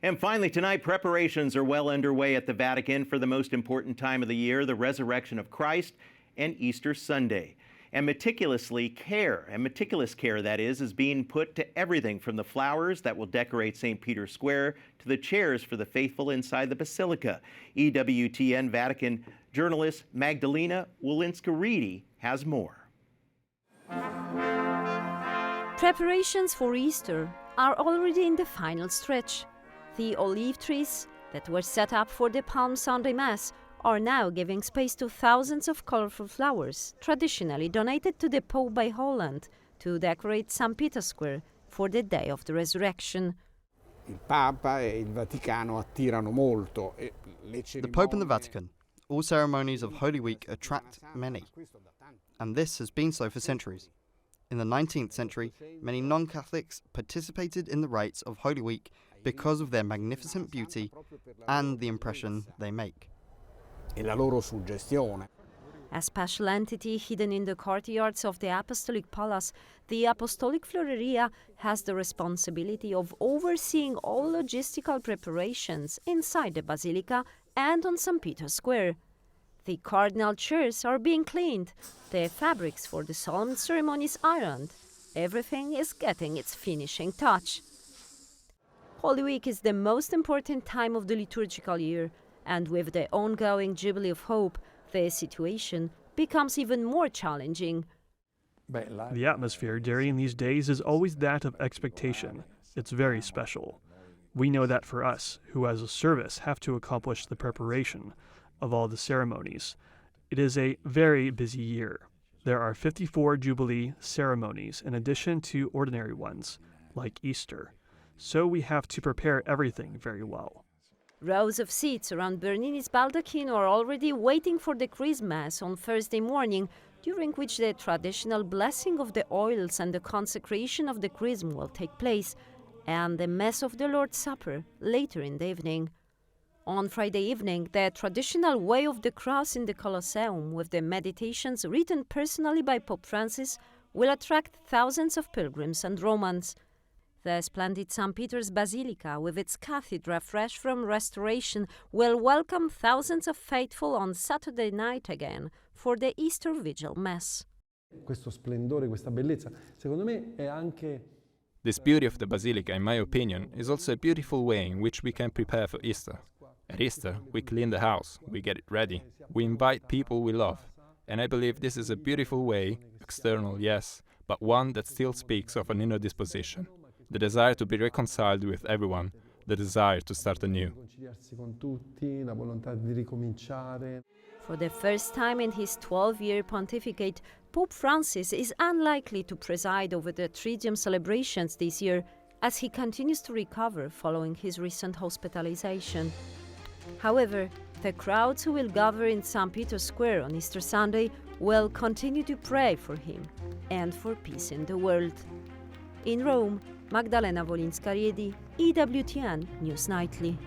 And finally tonight, preparations are well underway at the Vatican for the most important time of the year, the resurrection of Christ and Easter Sunday. And meticulous care that is being put to everything from the flowers that will decorate St. Peter's Square to the chairs for the faithful inside the Basilica. EWTN Vatican journalist Magdalena Wolińska-Riedi has more. Preparations for Easter are already in the final stretch. The olive trees that were set up for the Palm Sunday Mass are now giving space to thousands of colorful flowers, traditionally donated to the Pope by Holland, to decorate St. Peter's Square for the day of the resurrection. Il Papa e il Vaticano attirano molto. The Pope and the Vatican, all ceremonies of Holy Week attract many, and this has been so for centuries. In the 19th century, many non-Catholics participated in the rites of Holy Week because of their magnificent beauty and the impression they make. A special entity hidden in the courtyards of the Apostolic Palace, the Apostolic Floreria has the responsibility of overseeing all logistical preparations inside the Basilica and on St. Peter's Square. The cardinal chairs are being cleaned, the fabrics for the solemn ceremonies ironed. Everything is getting its finishing touch. Holy Week is the most important time of the liturgical year, and with the ongoing Jubilee of Hope, the situation becomes even more challenging. The atmosphere during these days is always that of expectation. It's very special. We know that for us, who as a service have to accomplish the preparation of all the ceremonies, it is a very busy year. There are 54 Jubilee ceremonies in addition to ordinary ones, like Easter. So we have to prepare everything very well. Rows of seats around Bernini's baldachin are already waiting for the Chrism Mass on Thursday morning, during which the traditional blessing of the oils and the consecration of the Chrism will take place, and the Mass of the Lord's Supper later in the evening. On Friday evening, the traditional Way of the Cross in the Colosseum, with the meditations written personally by Pope Francis, will attract thousands of pilgrims and Romans. The splendid St. Peter's Basilica, with its cathedra fresh from restoration, will welcome thousands of faithful on Saturday night again for the Easter Vigil Mass. This beauty of the Basilica, in my opinion, is also a beautiful way in which we can prepare for Easter. At Easter, we clean the house, we get it ready, we invite people we love, and I believe this is a beautiful way, external, yes, but one that still speaks of an inner disposition. The desire to be reconciled with everyone, the desire to start anew. For the first time in his 12-year pontificate, Pope Francis is unlikely to preside over the Triduum celebrations this year, as he continues to recover following his recent hospitalization. However, the crowds who will gather in St. Peter's Square on Easter Sunday will continue to pray for him and for peace in the world. In Rome, Magdalena Wolińska-Riedi, EWTN News Nightly.